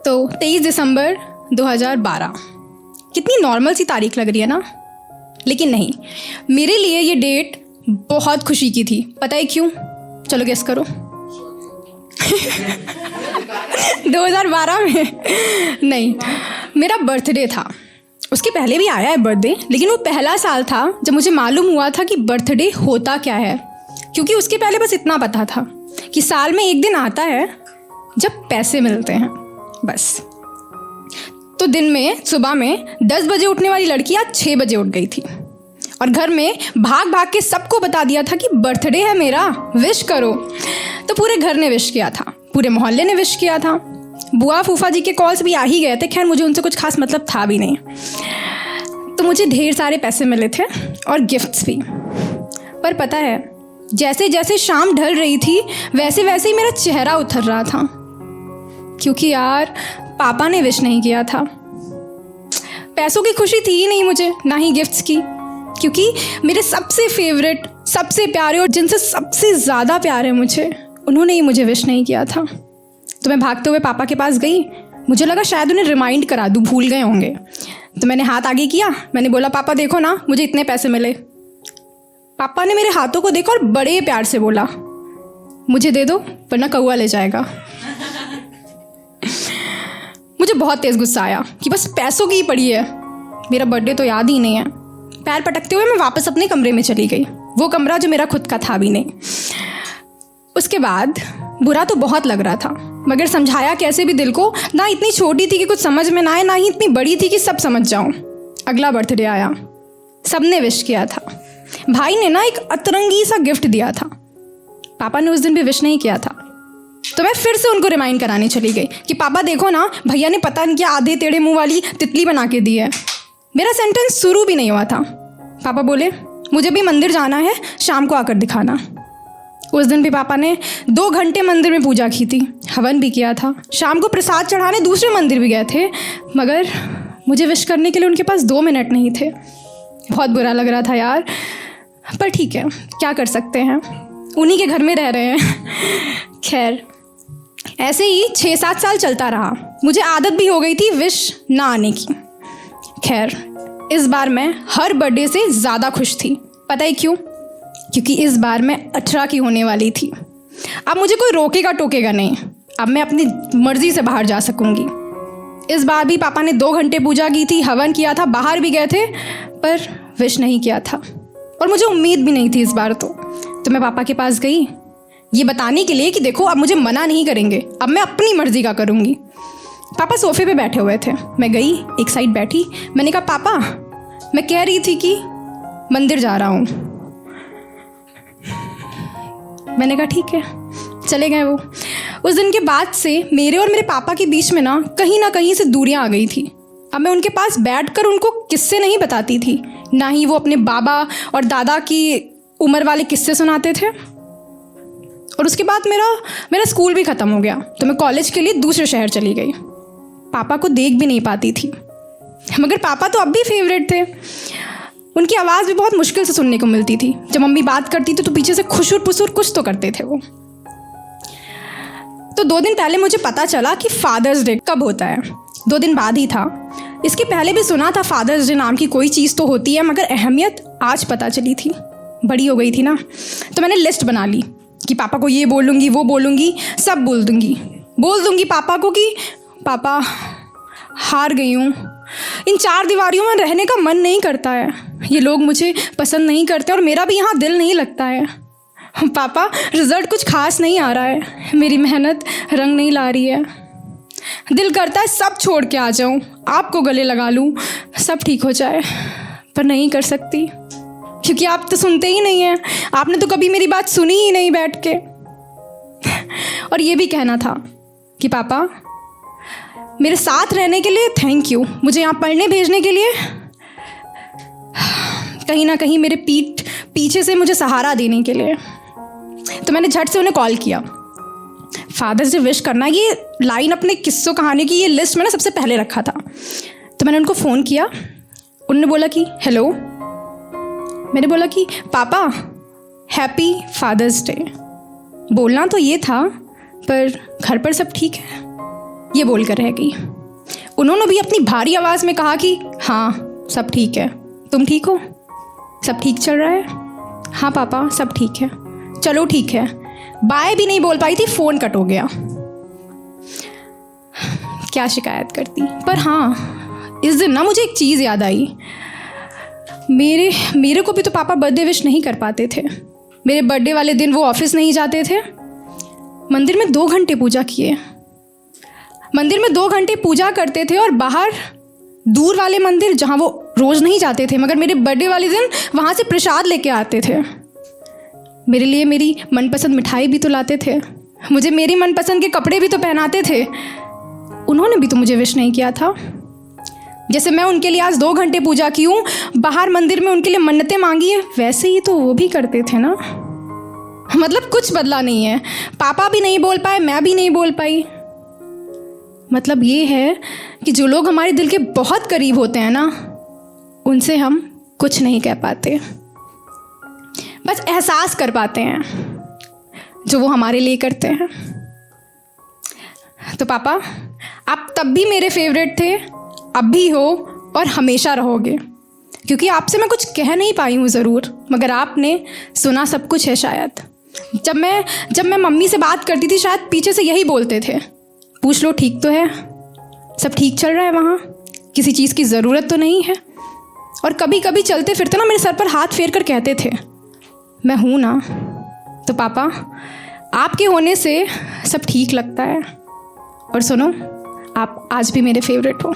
तो 23 दिसंबर 2012, कितनी नॉर्मल सी तारीख लग रही है ना, लेकिन नहीं, मेरे लिए ये डेट बहुत खुशी की थी। पता है क्यों? चलो गेस करो। 2012 में नहीं, मेरा बर्थडे था। उसके पहले भी आया है बर्थडे, लेकिन वो पहला साल था जब मुझे मालूम हुआ था कि बर्थडे होता क्या है। क्योंकि उसके पहले बस इतना पता था कि साल में एक दिन आता है जब पैसे मिलते हैं, बस। तो दिन में सुबह में 10 बजे उठने वाली लड़की आज 6 बजे उठ गई थी और घर में भाग भाग के सबको बता दिया था कि बर्थडे है मेरा, विश करो। तो पूरे घर ने विश किया था, पूरे मोहल्ले ने विश किया था, बुआ फूफा जी के कॉल्स भी आ ही गए थे। खैर मुझे उनसे कुछ खास मतलब था भी नहीं। तो मुझे ढेर सारे पैसे मिले थे और गिफ्ट्स भी। पर पता है, जैसे जैसे शाम ढल रही थी वैसे वैसे ही मेरा चेहरा उतर रहा था, क्योंकि यार पापा ने विश नहीं किया था। पैसों की खुशी थी ही नहीं मुझे, ना ही गिफ्ट्स की, क्योंकि मेरे सबसे फेवरेट, सबसे प्यारे और जिनसे सबसे ज़्यादा प्यार है मुझे, उन्होंने ही मुझे विश नहीं किया था। तो मैं भागते हुए पापा के पास गई। मुझे लगा शायद उन्हें रिमाइंड करा दूँ, भूल गए होंगे। तो मैंने हाथ आगे किया, मैंने बोला पापा देखो ना, मुझे इतने पैसे मिले। पापा ने मेरे हाथों को देखा और बड़े प्यार से बोला, मुझे दे दो वरना कौआ ले जाएगा। मुझे बहुत तेज़ गुस्सा आया कि बस पैसों की ही पड़ी है, मेरा बर्थडे तो याद ही नहीं है। पैर पटकते हुए मैं वापस अपने कमरे में चली गई, वो कमरा जो मेरा खुद का था भी नहीं। उसके बाद बुरा तो बहुत लग रहा था, मगर समझाया कैसे भी दिल को। ना इतनी छोटी थी कि कुछ समझ में ना आए, ना ही इतनी बड़ी थी कि सब समझ जाऊं। अगला बर्थडे आया, सबने विश किया था। भाई ने ना एक अतरंगी सा गिफ्ट दिया था, पापा ने उस दिन भी विश नहीं किया था। तो मैं फिर से उनको रिमाइंड कराने चली गई कि पापा देखो ना, भैया ने पता नहीं क्या आधे टेढ़े मुंह वाली तितली बना के दी है। मेरा सेंटेंस शुरू भी नहीं हुआ था, पापा बोले मुझे भी मंदिर जाना है, शाम को आकर दिखाना। उस दिन भी पापा ने 2 घंटे मंदिर में पूजा की थी, हवन भी किया था। शाम को प्रसाद चढ़ाने दूसरे मंदिर भी गए थे, मगर मुझे विश करने के लिए उनके पास 2 मिनट नहीं थे। बहुत बुरा लग रहा था यार, पर ठीक है, क्या कर सकते हैं, उन्हीं के घर में रह रहे हैं। खैर ऐसे ही 6-7 साल चलता रहा। मुझे आदत भी हो गई थी विश ना आने की। खैर इस बार मैं हर बर्थडे से ज़्यादा खुश थी। पता है क्यों? क्योंकि इस बार मैं 18 की होने वाली थी। अब मुझे कोई रोकेगा टोकेगा नहीं, अब मैं अपनी मर्ज़ी से बाहर जा सकूंगी। इस बार भी पापा ने 2 घंटे पूजा की थी, हवन किया था, बाहर भी गए थे, पर विश नहीं किया था और मुझे उम्मीद भी नहीं थी इस बार। तो मैं पापा के पास गई ये बताने के लिए कि देखो अब मुझे मना नहीं करेंगे, अब मैं अपनी मर्ज़ी का करूँगी। पापा सोफे पे बैठे हुए थे, मैं गई एक साइड बैठी। मैंने कहा पापा मैं कह रही थी कि मंदिर जा रहा हूँ। मैंने कहा ठीक है, चले गए वो। उस दिन के बाद से मेरे और मेरे पापा के बीच में ना कहीं से दूरियां आ गई थी। अब मैं उनके पास बैठकर उनको किस्से नहीं बताती थी, ना ही वो अपने बाबा और दादा की उम्र वाले किस्से सुनाते थे। और उसके बाद मेरा स्कूल भी ख़त्म हो गया, तो मैं कॉलेज के लिए दूसरे शहर चली गई। पापा को देख भी नहीं पाती थी, मगर पापा तो अब भी फेवरेट थे। उनकी आवाज़ भी बहुत मुश्किल से सुनने को मिलती थी। जब मम्मी बात करती थी तो पीछे से खुशुर पुसुर कुछ तो करते थे वो। तो 2 दिन पहले मुझे पता चला कि फादर्स डे कब होता है। 2 दिन बाद ही था। इसके पहले भी सुना था फादर्स डे नाम की कोई चीज़ तो होती है, मगर अहमियत आज पता चली थी। बड़ी हो गई थी ना, तो मैंने लिस्ट बना ली कि पापा को ये बोलूँगी, वो बोलूँगी, सब बोल दूँगी पापा को कि पापा हार गई हूँ, इन 4 दीवारियों में रहने का मन नहीं करता है, ये लोग मुझे पसंद नहीं करते और मेरा भी यहाँ दिल नहीं लगता है। पापा रिज़ल्ट कुछ खास नहीं आ रहा है, मेरी मेहनत रंग नहीं ला रही है, दिल करता है सब छोड़ के आ जाऊँ, आपको गले लगा लूँ, सब ठीक हो जाए, पर नहीं कर सकती क्योंकि आप तो सुनते ही नहीं हैं। आपने तो कभी मेरी बात सुनी ही नहीं बैठ के। और ये भी कहना था कि पापा मेरे साथ रहने के लिए थैंक यू, मुझे यहाँ पढ़ने भेजने के लिए, कहीं ना कहीं मेरे पीछे से मुझे सहारा देने के लिए। तो मैंने झट से उन्हें कॉल किया। फादर्स डे विश करना, ये लाइन अपने किस्सों कहानी की ये लिस्ट में ना सबसे पहले रखा था। तो मैंने उनको फ़ोन किया, उन्होंने बोला कि हेलो। मैंने बोला कि पापा हैप्पी फादर्स डे। बोलना तो ये था, पर घर पर सब ठीक है? ये बोलकर रह गई। उन्होंने भी अपनी भारी आवाज़ में कहा कि हाँ सब ठीक है, तुम ठीक हो, सब ठीक चल रहा है? हाँ पापा सब ठीक है। चलो ठीक है। बाय भी नहीं बोल पाई थी, फ़ोन कट हो गया। क्या शिकायत करती। पर हाँ, इस दिन ना मुझे एक चीज़ याद आई। मेरे को भी तो पापा बर्थडे विश नहीं कर पाते थे। मेरे बर्थडे वाले दिन वो ऑफिस नहीं जाते थे। मंदिर में 2 घंटे पूजा किए, मंदिर में 2 घंटे पूजा करते थे, और बाहर दूर वाले मंदिर जहाँ वो रोज़ नहीं जाते थे, मगर मेरे बर्थडे वाले दिन वहाँ से प्रसाद लेके आते थे। मेरे लिए मेरी मनपसंद मिठाई भी तो लाते थे, मुझे मेरी मनपसंद के कपड़े भी तो पहनाते थे। उन्होंने भी तो मुझे विश नहीं किया था। जैसे मैं उनके लिए आज 2 घंटे पूजा की हूँ, बाहर मंदिर में उनके लिए मन्नतें मांगी है, वैसे ही तो वो भी करते थे ना। मतलब कुछ बदला नहीं है। पापा भी नहीं बोल पाए, मैं भी नहीं बोल पाई। मतलब ये है कि जो लोग हमारे दिल के बहुत करीब होते हैं ना, उनसे हम कुछ नहीं कह पाते, बस एहसास कर पाते हैं जो वो हमारे लिए करते हैं। तो पापा, आप तब भी मेरे फेवरेट थे, अब भी हो और हमेशा रहोगे, क्योंकि आपसे मैं कुछ कह नहीं पाई हूँ ज़रूर, मगर आपने सुना सब कुछ है शायद। जब मैं मम्मी से बात करती थी, शायद पीछे से यही बोलते थे, पूछ लो ठीक तो है, सब ठीक चल रहा है वहाँ, किसी चीज़ की ज़रूरत तो नहीं है। और कभी कभी चलते फिरते ना मेरे सर पर हाथ फेर कर कहते थे, मैं हूँ ना। तो पापा, आपके होने से सब ठीक लगता है। और सुनो, आप आज भी मेरे फेवरेट हो।